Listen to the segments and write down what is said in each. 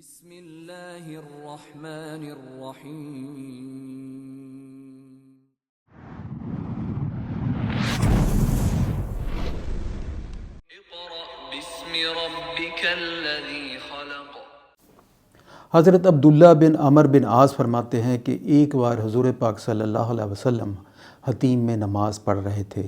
بسم اللہ الرحمن الرحیم اقرأ باسم ربک الذی خلق۔ حضرت عبداللہ بن عمر بن عاص فرماتے ہیں کہ ایک بار حضور پاک صلی اللہ علیہ وسلم حتیم میں نماز پڑھ رہے تھے۔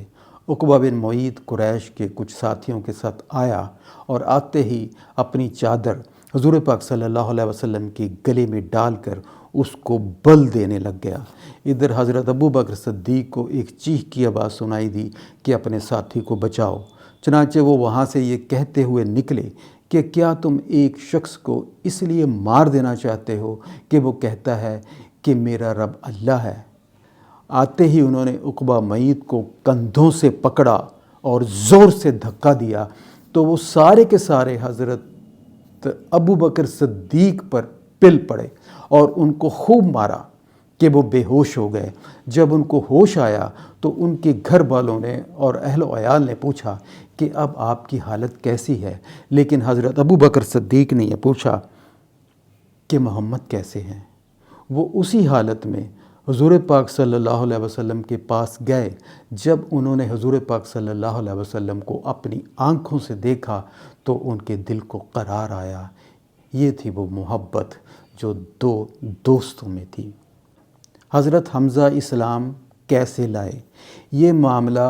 عقبہ بن معیط قریش کے کچھ ساتھیوں کے ساتھ آیا اور آتے ہی اپنی چادر حضور پاک صلی اللہ علیہ وسلم کے گلے میں ڈال کر اس کو بل دینے لگ گیا۔ ادھر حضرت ابو بکر صدیق کو ایک چیخ کی آواز سنائی دی کہ اپنے ساتھی کو بچاؤ۔ چنانچہ وہ وہاں سے یہ کہتے ہوئے نکلے کہ کیا تم ایک شخص کو اس لیے مار دینا چاہتے ہو کہ وہ کہتا ہے کہ میرا رب اللہ ہے؟ آتے ہی انہوں نے عقبہ معیط کو کندھوں سے پکڑا اور زور سے دھکا دیا تو وہ سارے کے سارے حضرت ابو بکر صدیق پر پل پڑے اور ان کو خوب مارا کہ وہ بے ہوش ہو گئے۔ جب ان کو ہوش آیا تو ان کے گھر والوں نے اور اہل و عیال نے پوچھا کہ اب آپ کی حالت کیسی ہے، لیکن حضرت ابو بکر صدیق نے یہ پوچھا کہ محمد کیسے ہیں۔ وہ اسی حالت میں حضور پاک صلی اللہ علیہ وسلم کے پاس گئے۔ جب انہوں نے حضور پاک صلی اللہ علیہ وسلم کو اپنی آنکھوں سے دیکھا تو ان کے دل کو قرار آیا۔ یہ تھی وہ محبت جو دو دوستوں میں تھی۔ حضرت حمزہ اسلام کیسے لائے؟ یہ معاملہ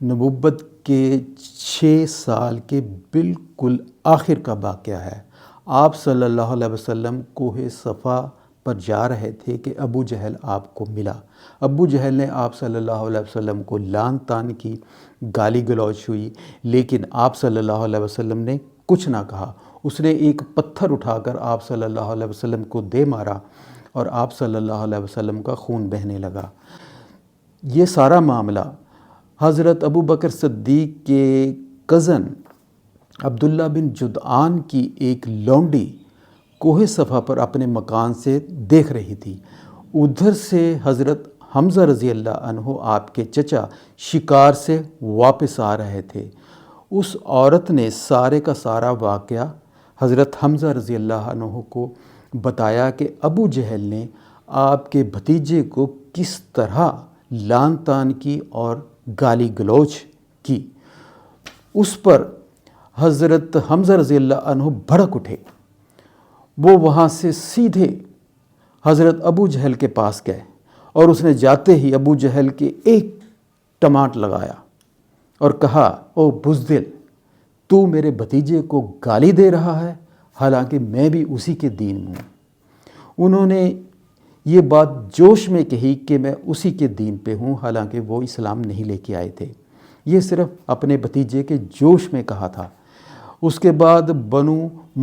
نبوت کے 6 سال کے بالکل آخر کا واقعہ ہے۔ آپ صلی اللہ علیہ وسلم کوہ صفا پر جا رہے تھے کہ ابو جہل آپ کو ملا۔ ابو جہل نے آپ صلی اللہ علیہ وسلم کو لعن طعن کی، گالی گلوچ ہوئی، لیکن آپ صلی اللہ علیہ وسلم نے کچھ نہ کہا۔ اس نے ایک پتھر اٹھا کر آپ صلی اللہ علیہ وسلم کو دے مارا اور آپ صلی اللہ علیہ وسلم کا خون بہنے لگا۔ یہ سارا معاملہ حضرت ابو بکر صدیق کے کزن عبداللہ بن جدعان کی ایک لونڈی کوہ صفا پر اپنے مکان سے دیکھ رہی تھی۔ ادھر سے حضرت حمزہ رضی اللہ عنہ آپ کے چچا شکار سے واپس آ رہے تھے۔ اس عورت نے سارے کا سارا واقعہ حضرت حمزہ رضی اللہ عنہ کو بتایا کہ ابو جہل نے آپ کے بھتیجے کو کس طرح لعن طعن کی اور گالی گلوچ کی۔ اس پر حضرت حمزہ رضی اللہ عنہ بھڑک اٹھے۔ وہ وہاں سے سیدھے حضرت ابو جہل کے پاس گئے اور اس نے جاتے ہی ابو جہل کے ایک ٹمانٹ لگایا اور کہا، او بزدل، تو میرے بھتیجے کو گالی دے رہا ہے، حالانکہ میں بھی اسی کے دین میں ہوں۔ انہوں نے یہ بات جوش میں کہی کہ میں اسی کے دین پہ ہوں، حالانکہ وہ اسلام نہیں لے کے آئے تھے۔ یہ صرف اپنے بھتیجے کے جوش میں کہا تھا۔ اس کے بعد بنو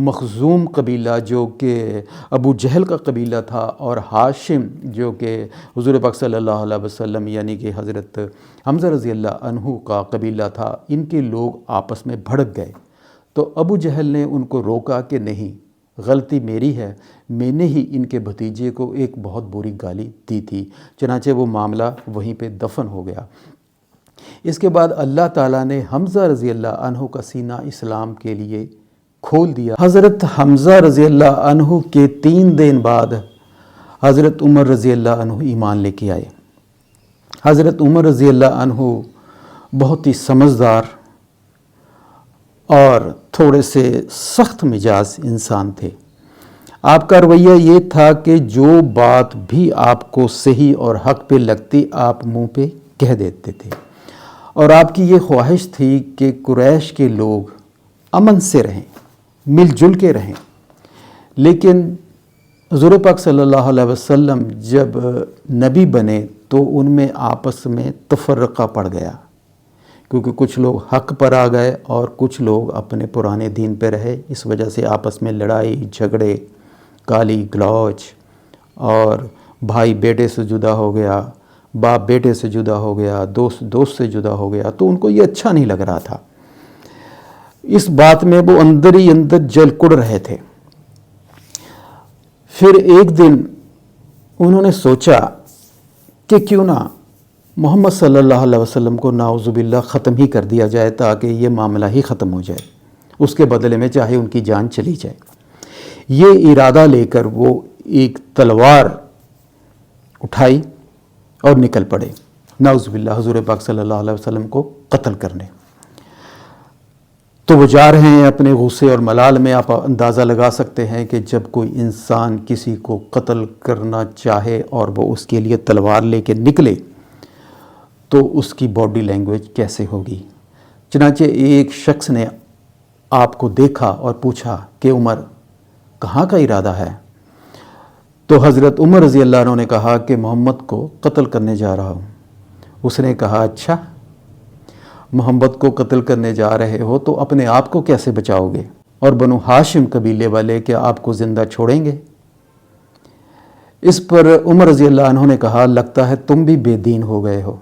مخزوم قبیلہ جو کہ ابو جہل کا قبیلہ تھا اور ہاشم جو کہ حضور پاک صلی اللہ علیہ وسلم یعنی کہ حضرت حمزہ رضی اللہ عنہ کا قبیلہ تھا، ان کے لوگ آپس میں بھڑک گئے۔ تو ابو جہل نے ان کو روکا کہ نہیں، غلطی میری ہے، میں نے ہی ان کے بھتیجے کو ایک بہت بری گالی دی تھی۔ چنانچہ وہ معاملہ وہیں پہ دفن ہو گیا۔ اس کے بعد اللہ تعالیٰ نے حمزہ رضی اللہ عنہ کا سینہ اسلام کے لیے کھول دیا۔ حضرت حمزہ رضی اللہ عنہ کے 3 دن بعد حضرت عمر رضی اللہ عنہ ایمان لے کے آئے۔ حضرت عمر رضی اللہ عنہ بہت ہی سمجھدار اور تھوڑے سے سخت مزاج انسان تھے۔ آپ کا رویہ یہ تھا کہ جو بات بھی آپ کو صحیح اور حق پہ لگتی آپ منہ پہ کہہ دیتے تھے، اور آپ کی یہ خواہش تھی کہ قریش کے لوگ امن سے رہیں، مل جل کے رہیں۔ لیکن حضور پاک صلی اللہ علیہ وسلم جب نبی بنے تو ان میں آپس میں تفرقہ پڑ گیا، کیونکہ کچھ لوگ حق پر آ گئے اور کچھ لوگ اپنے پرانے دین پہ رہے۔ اس وجہ سے آپس میں لڑائی جھگڑے، گالی گلوچ، اور بھائی بیٹے سے جدا ہو گیا، باپ بیٹے سے جدا ہو گیا، دوست دوست سے جدا ہو گیا، تو ان کو یہ اچھا نہیں لگ رہا تھا۔ اس بات میں وہ اندر ہی اندر جل کڑ رہے تھے۔ پھر ایک دن انہوں نے سوچا کہ کیوں نہ محمد صلی اللہ علیہ وسلم کو نعوذ باللہ ختم ہی کر دیا جائے، تاکہ یہ معاملہ ہی ختم ہو جائے، اس کے بدلے میں چاہے ان کی جان چلی جائے۔ یہ ارادہ لے کر وہ ایک تلوار اٹھائی اور نکل پڑے نعوذ باللہ حضور پاک صلی اللہ علیہ وسلم کو قتل کرنے۔ تو وہ جا رہے ہیں اپنے غصے اور ملال میں۔ آپ اندازہ لگا سکتے ہیں کہ جب کوئی انسان کسی کو قتل کرنا چاہے اور وہ اس کے لیے تلوار لے کے نکلے تو اس کی باڈی لینگویج کیسے ہوگی۔ چنانچہ ایک شخص نے آپ کو دیکھا اور پوچھا کہ عمر کہاں کا ارادہ ہے؟ تو حضرت عمر رضی اللہ عنہ نے کہا کہ محمد کو قتل کرنے جا رہا ہوں۔ اس نے کہا اچھا، محمد کو قتل کرنے جا رہے ہو تو اپنے آپ کو کیسے بچاؤ گے؟ اور بنو ہاشم قبیلے والے کیا آپ کو زندہ چھوڑیں گے؟ اس پر عمر رضی اللہ عنہ نے کہا لگتا ہے تم بھی بے دین ہو گئے ہو۔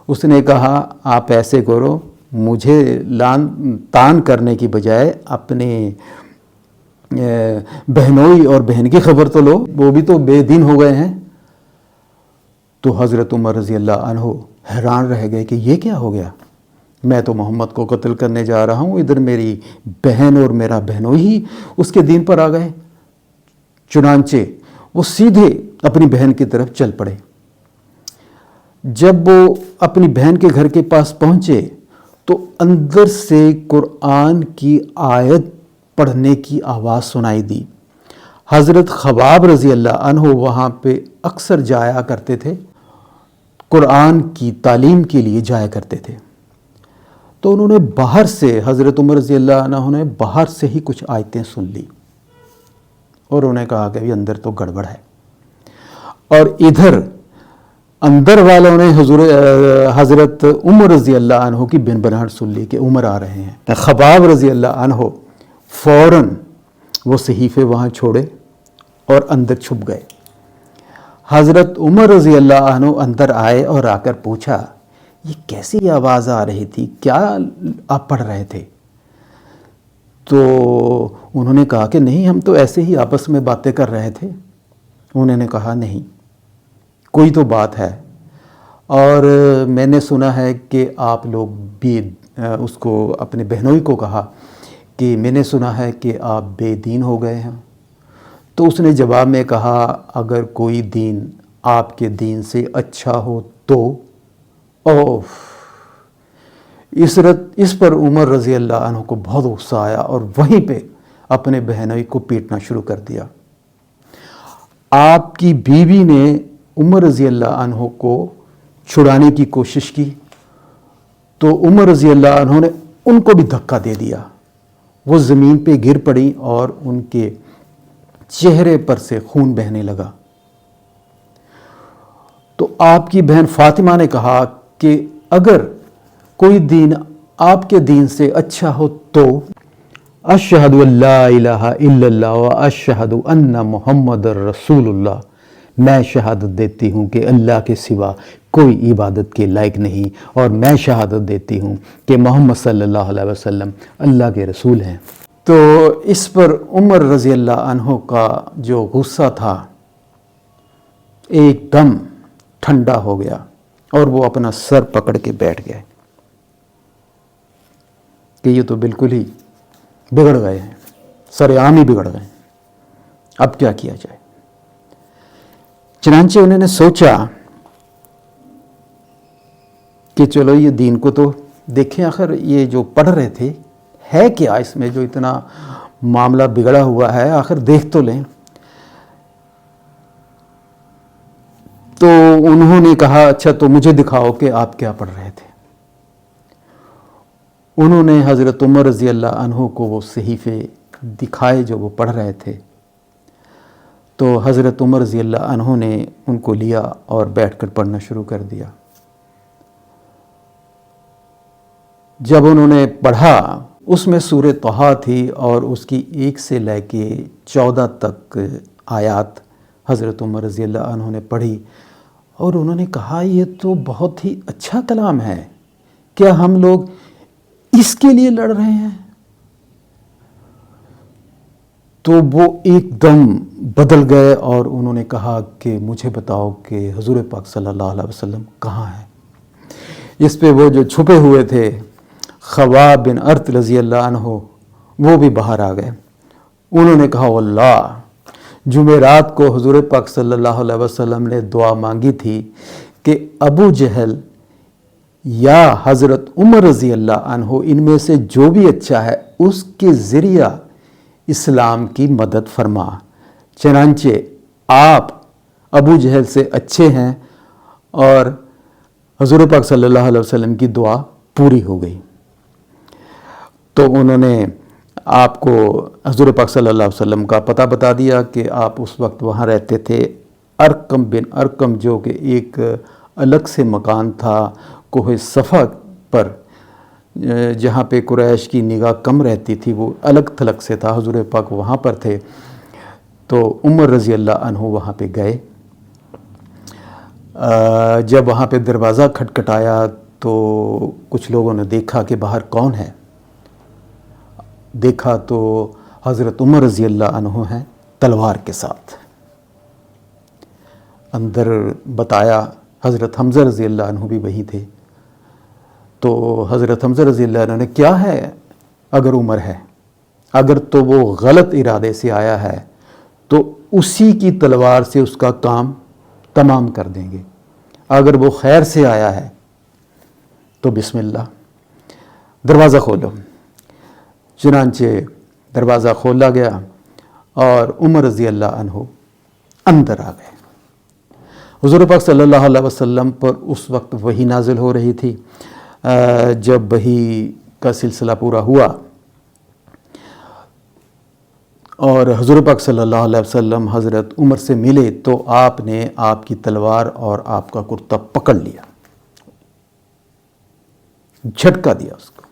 اس نے کہا آپ ایسے کرو، مجھے لان تان کرنے کی بجائے اپنے بہنوئی اور بہن کی خبر تو لو، وہ بھی تو بے دین ہو گئے ہیں۔ تو حضرت عمر رضی اللہ عنہ حیران رہ گئے کہ یہ کیا ہو گیا، میں تو محمد کو قتل کرنے جا رہا ہوں، ادھر میری بہن اور میرا بہنوئی ہی اس کے دین پر آ گئے۔ چنانچہ وہ سیدھے اپنی بہن کی طرف چل پڑے۔ جب وہ اپنی بہن کے گھر کے پاس پہنچے تو اندر سے قرآن کی آیت پڑھنے کی آواز سنائی دی۔ حضرت خباب رضی اللہ عنہ وہاں پہ اکثر جایا کرتے تھے، قرآن کی تعلیم کے لیے جایا کرتے تھے۔ تو انہوں نے باہر سے، حضرت عمر رضی اللہ عنہ نے باہر سے ہی کچھ آیتیں سن لی اور انہوں نے کہا کہ اندر تو گڑبڑ ہے۔ اور ادھر اندر والوں نے حضرت عمر رضی اللہ عنہ کی بنبناہٹ سن لی کہ عمر آ رہے ہیں۔ خباب رضی اللہ عنہ فوراً وہ صحیفے وہاں چھوڑے اور اندر چھپ گئے۔ حضرت عمر رضی اللہ عنہ اندر آئے اور آ کر پوچھا یہ کیسی آواز آ رہی تھی، کیا آپ پڑھ رہے تھے؟ تو انہوں نے کہا کہ نہیں، ہم تو ایسے ہی آپس میں باتیں کر رہے تھے۔ انہوں نے کہا نہیں، کوئی تو بات ہے، اور میں نے سنا ہے کہ آپ لوگ بھی اس کو اپنے بہنوئی کو کہا کہ میں نے سنا ہے کہ آپ بے دین ہو گئے ہیں۔ تو اس نے جواب میں کہا اگر کوئی دین آپ کے دین سے اچھا ہو تو اوف۔ اس پر عمر رضی اللہ عنہ کو بہت غصہ آیا اور وہیں پہ اپنے بہنوئی کو پیٹنا شروع کر دیا۔ آپ کی بیوی نے عمر رضی اللہ عنہ کو چھڑانے کی کوشش کی تو عمر رضی اللہ عنہ نے ان کو بھی دھکا دے دیا، وہ زمین پہ گر پڑی اور ان کے چہرے پر سے خون بہنے لگا۔ تو آپ کی بہن فاطمہ نے کہا کہ اگر کوئی دین آپ کے دین سے اچھا ہو تو اشہد ان لا الہ الا اللہ و اشہد ان محمد رسول اللہ، میں شہادت دیتی ہوں کہ اللہ کے سوا کوئی عبادت کے لائق نہیں، اور میں شہادت دیتی ہوں کہ محمد صلی اللہ علیہ وسلم اللہ کے رسول ہیں۔ تو اس پر عمر رضی اللہ عنہ کا جو غصہ تھا ایک دم ٹھنڈا ہو گیا اور وہ اپنا سر پکڑ کے بیٹھ گئے کہ یہ تو بالکل ہی بگڑ گئے ہیں، سر عام ہی بگڑ گئے ہیں، اب کیا کیا جائے۔ چنانچہ انہوں نے سوچا کہ چلو یہ دین کو تو دیکھیں، آخر یہ جو پڑھ رہے تھے ہے کیا اس میں جو اتنا معاملہ بگڑا ہوا ہے، آخر دیکھ تو لیں۔ تو انہوں نے کہا اچھا تو مجھے دکھاؤ کہ آپ کیا پڑھ رہے تھے۔ انہوں نے حضرت عمر رضی اللہ عنہ کو وہ صحیفے دکھائے جو وہ پڑھ رہے تھے۔ تو حضرت عمر رضی اللہ عنہ نے ان کو لیا اور بیٹھ کر پڑھنا شروع کر دیا۔ جب انہوں نے پڑھا اس میں سورہ طٰہٰ تھی اور اس کی 1 سے لے کے 14 تک آیات حضرت عمر رضی اللہ عنہ نے پڑھی اور انہوں نے کہا یہ تو بہت ہی اچھا کلام ہے، کیا ہم لوگ اس کے لیے لڑ رہے ہیں؟ تو وہ ایک دم بدل گئے اور انہوں نے کہا کہ مجھے بتاؤ کہ حضور پاک صلی اللہ علیہ وسلم کہاں ہیں۔ اس پہ وہ جو چھپے ہوئے تھے خباب بن ارت رضی اللہ عنہ وہ بھی باہر آ گئے انہوں نے کہا واللہ جمعرات کو حضور پاک صلی اللہ علیہ وسلم نے دعا مانگی تھی کہ ابو جہل یا حضرت عمر رضی اللہ عنہ ان میں سے جو بھی اچھا ہے اس کے ذریعہ اسلام کی مدد فرما، چنانچہ آپ ابو جہل سے اچھے ہیں اور حضور پاک صلی اللہ علیہ وسلم کی دعا پوری ہو گئی۔ تو انہوں نے آپ کو حضور پاک صلی اللہ علیہ وسلم کا پتہ بتا دیا کہ آپ اس وقت وہاں رہتے تھے، ارقم بن ارقم، جو کہ ایک الگ سے مکان تھا کوہ صفا پر، جہاں پہ قریش کی نگاہ کم رہتی تھی، وہ الگ تھلگ سے تھا، حضور پاک وہاں پر تھے۔ تو عمر رضی اللہ عنہ وہاں پہ گئے۔ جب وہاں پہ دروازہ کھٹکھٹایا تو کچھ لوگوں نے دیکھا کہ باہر کون ہے۔ دیکھا تو حضرت عمر رضی اللہ عنہ ہیں تلوار کے ساتھ۔ اندر بتایا حضرت حمزہ رضی اللہ عنہ بھی وہی تھے۔ تو حضرت حمزہ رضی اللہ عنہ نے کیا ہے اگر عمر ہے، اگر تو وہ غلط ارادے سے آیا ہے تو اسی کی تلوار سے اس کا کام تمام کر دیں گے، اگر وہ خیر سے آیا ہے تو بسم اللہ دروازہ کھولو۔ چنانچہ دروازہ کھولا گیا اور عمر رضی اللہ عنہ اندر آ گئے۔ حضور پاک صلی اللہ علیہ وسلم پر اس وقت وحی نازل ہو رہی تھی۔ جب وحی کا سلسلہ پورا ہوا اور حضور پاک صلی اللہ علیہ وسلم حضرت عمر سے ملے تو آپ نے آپ کی تلوار اور آپ کا کرتا پکڑ لیا، جھٹکا دیا اس کو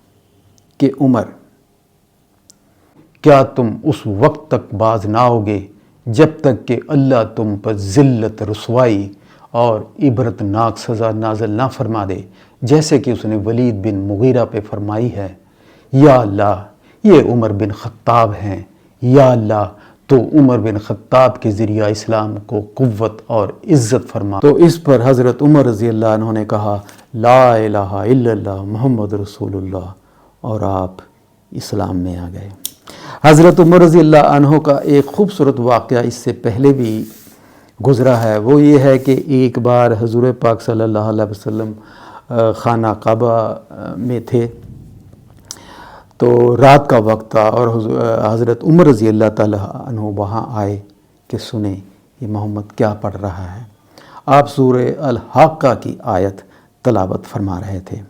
کہ عمر، کیا تم اس وقت تک باز نہ ہوگے جب تک کہ اللہ تم پر ذلت، رسوائی اور عبرتناک سزا نازل نہ فرما دے، جیسے کہ اس نے ولید بن مغیرہ پہ فرمائی ہے۔ یا اللہ یہ عمر بن خطاب ہیں، یا اللہ تو عمر بن خطاب کے ذریعہ اسلام کو قوت اور عزت فرما۔ تو اس پر حضرت عمر رضی اللہ عنہ نے کہا لا الہ الا اللہ محمد رسول اللہ، اور آپ اسلام میں آ گئے۔ حضرت عمر رضی اللہ عنہ کا ایک خوبصورت واقعہ اس سے پہلے بھی گزرا ہے، وہ یہ ہے کہ ایک بار حضور پاک صلی اللہ علیہ وسلم خانہ کعبہ میں تھے، تو رات کا وقت تھا اور حضرت عمر رضی اللہ تعالی عنہ وہاں آئے کہ سنیں یہ محمد کیا پڑھ رہا ہے۔ آپ سورہ الحاقہ کی آیت تلاوت فرما رہے تھے۔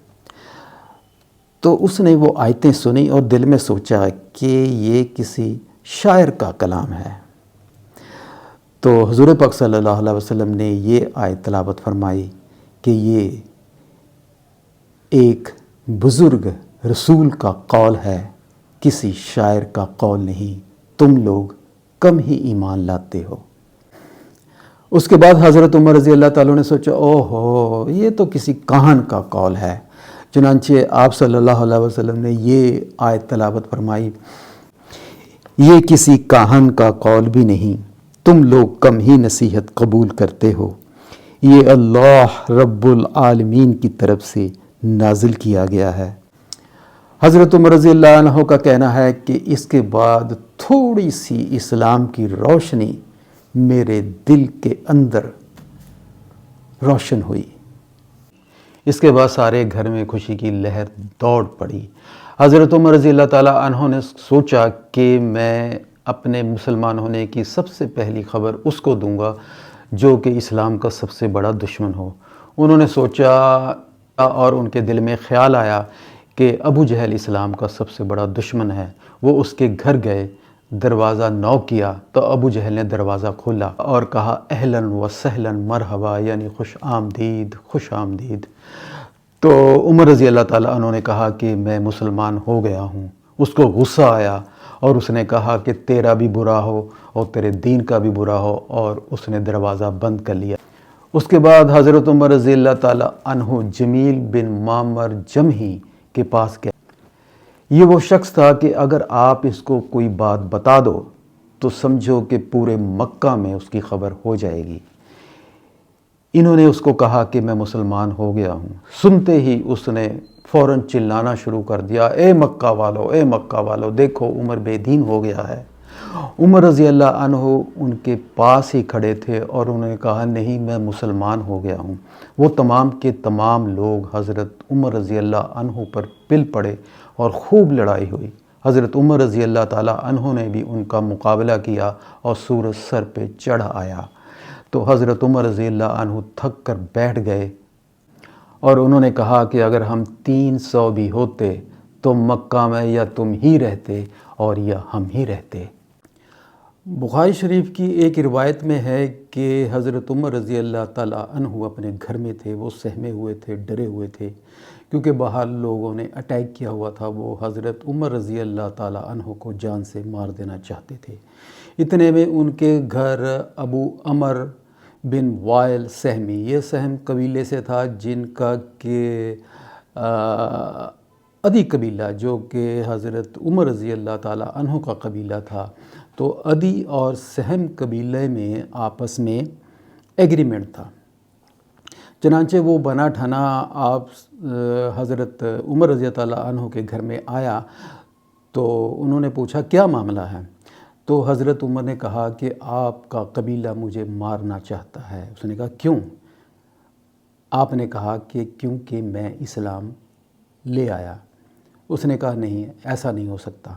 تو اس نے وہ آیتیں سنی اور دل میں سوچا کہ یہ کسی شاعر کا کلام ہے۔ تو حضور پاک صلی اللہ علیہ وسلم نے یہ آیت تلاوت فرمائی کہ یہ ایک بزرگ رسول کا قول ہے، کسی شاعر کا قول نہیں، تم لوگ کم ہی ایمان لاتے ہو۔ اس کے بعد حضرت عمر رضی اللہ تعالیٰ نے سوچا اوہو یہ تو کسی کاہن کا قول ہے۔ چنانچہ آپ صلی اللہ علیہ وسلم نے یہ آیت تلاوت فرمائی، یہ کسی کاہن کا قول بھی نہیں، تم لوگ کم ہی نصیحت قبول کرتے ہو، یہ اللہ رب العالمین کی طرف سے نازل کیا گیا ہے۔ حضرت عمر رضی اللہ عنہ کا کہنا ہے کہ اس کے بعد تھوڑی سی اسلام کی روشنی میرے دل کے اندر روشن ہوئی۔ اس کے بعد سارے گھر میں خوشی کی لہر دوڑ پڑی۔ حضرت عمر رضی اللہ تعالیٰ عنہ نے سوچا کہ میں اپنے مسلمان ہونے کی سب سے پہلی خبر اس کو دوں گا جو کہ اسلام کا سب سے بڑا دشمن ہو۔ انہوں نے سوچا اور ان کے دل میں خیال آیا کہ ابو جہل اسلام کا سب سے بڑا دشمن ہے۔ وہ اس کے گھر گئے، دروازہ نوک کیا تو ابو جہل نے دروازہ کھولا اور کہا اہلاً و سہلاً مرحبا، یعنی خوش آمدید، خوش آمدید۔ تو عمر رضی اللہ تعالیٰ عنہ نے کہا کہ میں مسلمان ہو گیا ہوں۔ اس کو غصہ آیا اور اس نے کہا کہ تیرا بھی برا ہو اور تیرے دین کا بھی برا ہو، اور اس نے دروازہ بند کر لیا۔ اس کے بعد حضرت عمر رضی اللہ تعالیٰ عنہ جمیل بن معمر جمحی کے پاس گئے۔ یہ وہ شخص تھا کہ اگر آپ اس کو کوئی بات بتا دو تو سمجھو کہ پورے مکہ میں اس کی خبر ہو جائے گی۔ انہوں نے اس کو کہا کہ میں مسلمان ہو گیا ہوں۔ سنتے ہی اس نے فوراً چلانا شروع کر دیا، اے مکہ والو، اے مکہ والو، دیکھو عمر بے دین ہو گیا ہے۔ عمر رضی اللہ عنہ ان کے پاس ہی کھڑے تھے اور انہوں نے کہا نہیں میں مسلمان ہو گیا ہوں۔ وہ تمام کے تمام لوگ حضرت عمر رضی اللہ عنہ پر پل پڑے اور خوب لڑائی ہوئی۔ حضرت عمر رضی اللہ تعالیٰ عنہ نے بھی ان کا مقابلہ کیا اور سورج سر پہ چڑھ آیا تو حضرت عمر رضی اللہ عنہ تھک کر بیٹھ گئے اور انہوں نے کہا کہ اگر ہم 300 بھی ہوتے تو مکہ میں یا تم ہی رہتے اور یا ہم ہی رہتے۔ بخاری شریف کی ایک روایت میں ہے کہ حضرت عمر رضی اللہ تعالیٰ عنہ اپنے گھر میں تھے، وہ سہمے ہوئے تھے، ڈرے ہوئے تھے کیونکہ باہر لوگوں نے اٹیک کیا ہوا تھا۔ وہ حضرت عمر رضی اللہ تعالیٰ عنہ کو جان سے مار دینا چاہتے تھے۔ اتنے میں ان کے گھر ابو عمر بن وائل سہمی، یہ سہم قبیلے سے تھا جن کا کہ عدی قبیلہ جو کہ حضرت عمر رضی اللہ تعالیٰ عنہ کا قبیلہ تھا، تو عدی اور سہم قبیلے میں آپس میں ایگریمنٹ تھا۔ چنانچہ وہ بنا ٹھنا آپ حضرت عمر رضی اللہ عنہ کے گھر میں آیا تو انہوں نے پوچھا کیا معاملہ ہے؟ تو حضرت عمر نے کہا کہ آپ کا قبیلہ مجھے مارنا چاہتا ہے۔ اس نے کہا کیوں؟ آپ نے کہا کہ کیونکہ میں اسلام لے آیا۔ اس نے کہا نہیں، ایسا نہیں ہو سکتا۔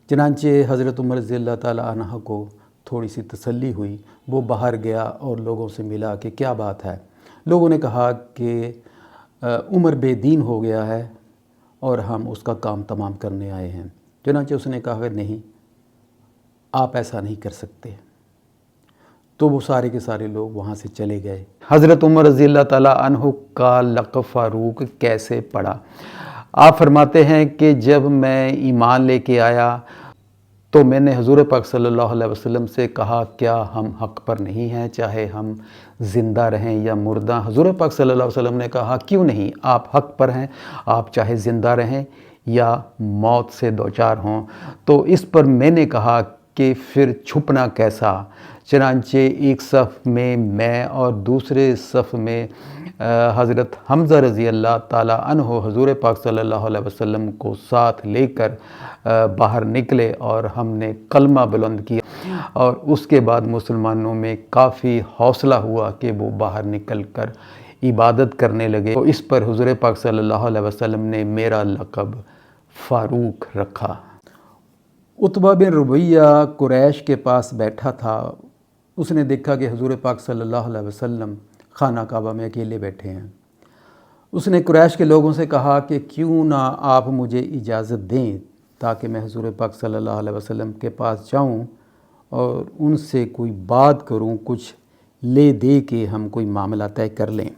چنانچہ حضرت عمر رضی اللہ تعالیٰ عنہ کو تھوڑی سی تسلی ہوئی، وہ باہر گیا اور لوگوں سے ملا کہ کیا بات ہے۔ لوگوں نے کہا کہ عمر بے دین ہو گیا ہے اور ہم اس کا کام تمام کرنے آئے ہیں۔ چنانچہ اس نے کہا کہ نہیں، آپ ایسا نہیں کر سکتے۔ تو وہ سارے کے سارے لوگ وہاں سے چلے گئے۔ حضرت عمر رضی اللہ تعالیٰ عنہ کا لقب فاروق کیسے پڑا؟ آپ فرماتے ہیں کہ جب میں ایمان لے کے آیا تو میں نے حضور پاک صلی اللہ علیہ وسلم سے کہا کیا ہم حق پر نہیں ہیں، چاہے ہم زندہ رہیں یا مردہ؟ حضور پاک صلی اللہ علیہ وسلم نے کہا کیوں نہیں، آپ حق پر ہیں، آپ چاہے زندہ رہیں یا موت سے دوچار ہوں۔ تو اس پر میں نے کہا کہ پھر چھپنا کیسا؟ چنانچہ ایک صف میں اور دوسرے صف میں حضرت حمزہ رضی اللہ تعالیٰ عنہ حضور پاک صلی اللہ علیہ وسلم کو ساتھ لے کر باہر نکلے اور ہم نے کلمہ بلند کیا اور اس کے بعد مسلمانوں میں کافی حوصلہ ہوا کہ وہ باہر نکل کر عبادت کرنے لگے۔ تو اس پر حضور پاک صلی اللہ علیہ وسلم نے میرا لقب فاروق رکھا۔ عتبہ بن ربیعہ قریش کے پاس بیٹھا تھا۔ اس نے دیکھا کہ حضور پاک صلی اللہ علیہ وسلم خانہ کعبہ میں اکیلے بیٹھے ہیں۔ اس نے قریش کے لوگوں سے کہا کہ کیوں نہ آپ مجھے اجازت دیں تاکہ میں حضور پاک صلی اللہ علیہ وسلم کے پاس جاؤں اور ان سے کوئی بات کروں، کچھ لے دے کے ہم کوئی معاملہ طے کر لیں،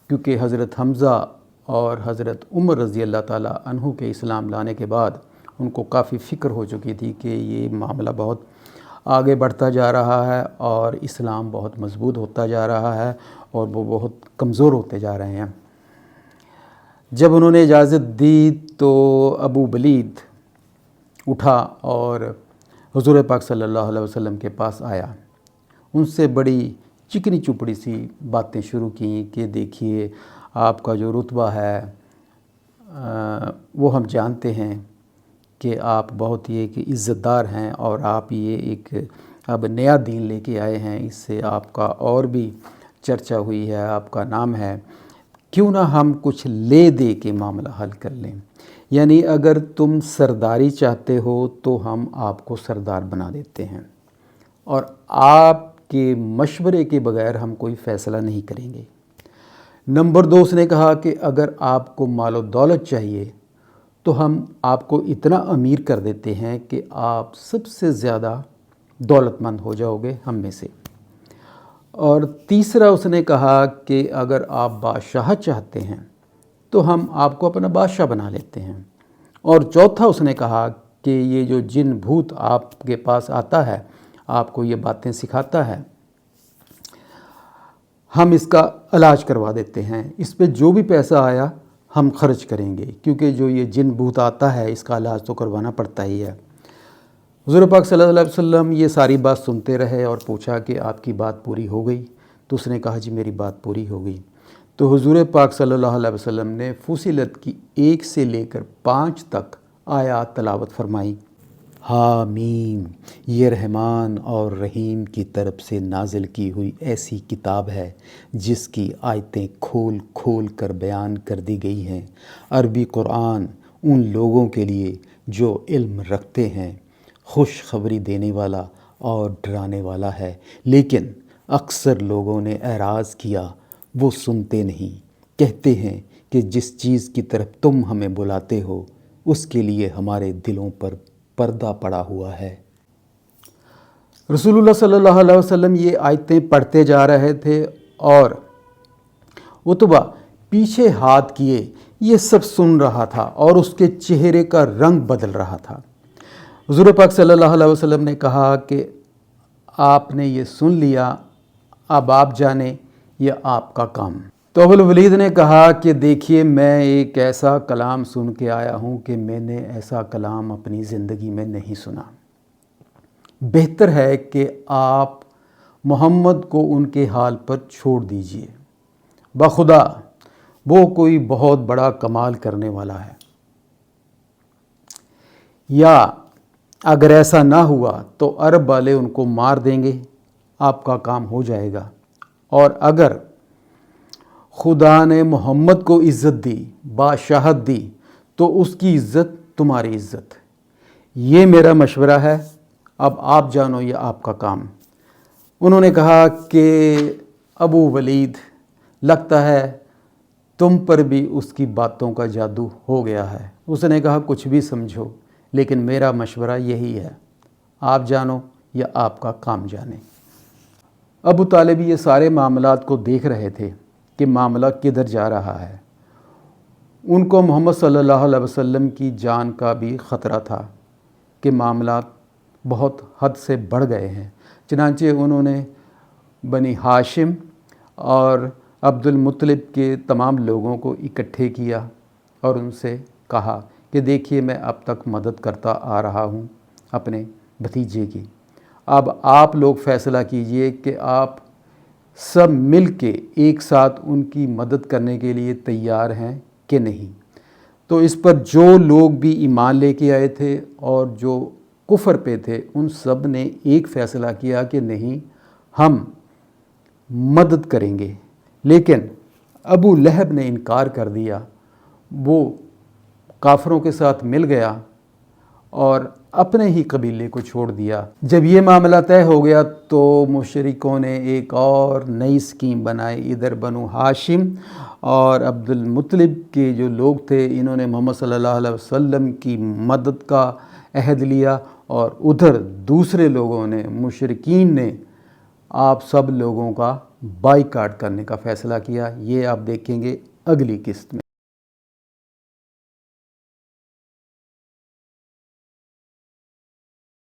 کیونکہ حضرت حمزہ اور حضرت عمر رضی اللہ تعالیٰ عنہ کے اسلام لانے کے بعد ان کو کافی فکر ہو چکی تھی کہ یہ معاملہ بہت آگے بڑھتا جا رہا ہے اور اسلام بہت مضبوط ہوتا جا رہا ہے اور وہ بہت کمزور ہوتے جا رہے ہیں۔ جب انہوں نے اجازت دی تو ابو ولید اٹھا اور حضور پاک صلی اللہ علیہ وسلم کے پاس آیا۔ ان سے بڑی چکنی چپڑی سی باتیں شروع کیں کہ دیکھیے آپ کا جو رتبہ ہے وہ ہم جانتے ہیں کہ آپ بہت ہی ایک عزت دار ہیں اور آپ یہ ایک اب نیا دین لے کے آئے ہیں، اس سے آپ کا اور بھی چرچا ہوئی ہے، آپ کا نام ہے، کیوں نہ ہم کچھ لے دے کے معاملہ حل کر لیں؟ یعنی اگر تم سرداری چاہتے ہو تو ہم آپ کو سردار بنا دیتے ہیں اور آپ کے مشورے کے بغیر ہم کوئی فیصلہ نہیں کریں گے۔ نمبر 2 اس نے کہا کہ اگر آپ کو مال و دولت چاہیے تو ہم آپ کو اتنا امیر کر دیتے ہیں کہ آپ سب سے زیادہ دولت مند ہو جاؤ گے ہم میں سے۔ اور تیسرا اس نے کہا کہ اگر آپ بادشاہت چاہتے ہیں تو ہم آپ کو اپنا بادشاہ بنا لیتے ہیں۔ اور چوتھا اس نے کہا کہ یہ جو جن بھوت آپ کے پاس آتا ہے، آپ کو یہ باتیں سکھاتا ہے، ہم اس کا علاج کروا دیتے ہیں، اس پہ جو بھی پیسہ آیا ہم خرچ کریں گے، کیونکہ جو یہ جن بھوت آتا ہے اس کا علاج تو کروانا پڑتا ہی ہے۔ حضور پاک صلی اللہ علیہ وسلم یہ ساری بات سنتے رہے اور پوچھا کہ آپ کی بات پوری ہو گئی؟ تو اس نے کہا جی میری بات پوری ہو گئی۔ تو حضور پاک صلی اللہ علیہ وسلم نے فصلت کی 1 سے لے کر 5 تک آیات تلاوت فرمائی حامیم، یہ رحمان اور رحیم کی طرف سے نازل کی ہوئی ایسی کتاب ہے جس کی آیتیں کھول کھول کر بیان کر دی گئی ہیں۔ عربی قرآن ان لوگوں کے لیے جو علم رکھتے ہیں خوشخبری دینے والا اور ڈرانے والا ہے، لیکن اکثر لوگوں نے اعراض کیا، وہ سنتے نہیں۔ کہتے ہیں کہ جس چیز کی طرف تم ہمیں بلاتے ہو اس کے لیے ہمارے دلوں پر پردہ پڑا ہوا ہے۔ رسول اللہ صلی اللہ علیہ وسلم یہ آیتیں پڑھتے جا رہے تھے اور عتبہ پیچھے ہاتھ کیے یہ سب سن رہا تھا اور اس کے چہرے کا رنگ بدل رہا تھا۔ حضور پاک صلی اللہ علیہ وسلم نے کہا کہ آپ نے یہ سن لیا، اب آپ جانیں یہ آپ کا کام۔ تو ابو الولید نے کہا کہ دیکھیے میں ایک ایسا کلام سن کے آیا ہوں کہ میں نے ایسا کلام اپنی زندگی میں نہیں سنا۔ بہتر ہے کہ آپ محمد کو ان کے حال پر چھوڑ دیجئے، بخدا وہ کوئی بہت بڑا کمال کرنے والا ہے، یا اگر ایسا نہ ہوا تو عرب والے ان کو مار دیں گے، آپ کا کام ہو جائے گا، اور اگر خدا نے محمد کو عزت دی، بادشاہت دی، تو اس کی عزت تمہاری عزت۔ یہ میرا مشورہ ہے، اب آپ جانو یہ آپ کا کام۔ انہوں نے کہا کہ ابو ولید لگتا ہے تم پر بھی اس کی باتوں کا جادو ہو گیا ہے۔ اس نے کہا کچھ بھی سمجھو لیکن میرا مشورہ یہی ہے، آپ جانو یا آپ کا کام جانے۔ ابو طالب یہ سارے معاملات کو دیکھ رہے تھے کہ معاملہ کدھر جا رہا ہے۔ ان کو محمد صلی اللہ علیہ وسلم کی جان کا بھی خطرہ تھا کہ معاملات بہت حد سے بڑھ گئے ہیں۔ چنانچہ انہوں نے بنی ہاشم اور عبد المطلب کے تمام لوگوں کو اکٹھے کیا اور ان سے کہا کہ دیکھیے میں اب تک مدد کرتا آ رہا ہوں اپنے بھتیجے کی، اب آپ لوگ فیصلہ کیجئے کہ آپ سب مل کے ایک ساتھ ان کی مدد کرنے کے لیے تیار ہیں کہ نہیں۔ تو اس پر جو لوگ بھی ایمان لے کے آئے تھے اور جو کفر پہ تھے ان سب نے ایک فیصلہ کیا کہ نہیں، ہم مدد کریں گے۔ لیکن ابو لہب نے انکار کر دیا، وہ کافروں کے ساتھ مل گیا اور اپنے ہی قبیلے کو چھوڑ دیا۔ جب یہ معاملہ طے ہو گیا تو مشرکوں نے ایک اور نئی سکیم بنائی۔ ادھر بنو ہاشم اور عبد المطلب کے جو لوگ تھے انہوں نے محمد صلی اللہ علیہ وسلم کی مدد کا عہد لیا، اور ادھر دوسرے لوگوں نے، مشرکین نے آپ سب لوگوں کا بائیکاٹ کرنے کا فیصلہ کیا۔ یہ آپ دیکھیں گے اگلی قسط میں۔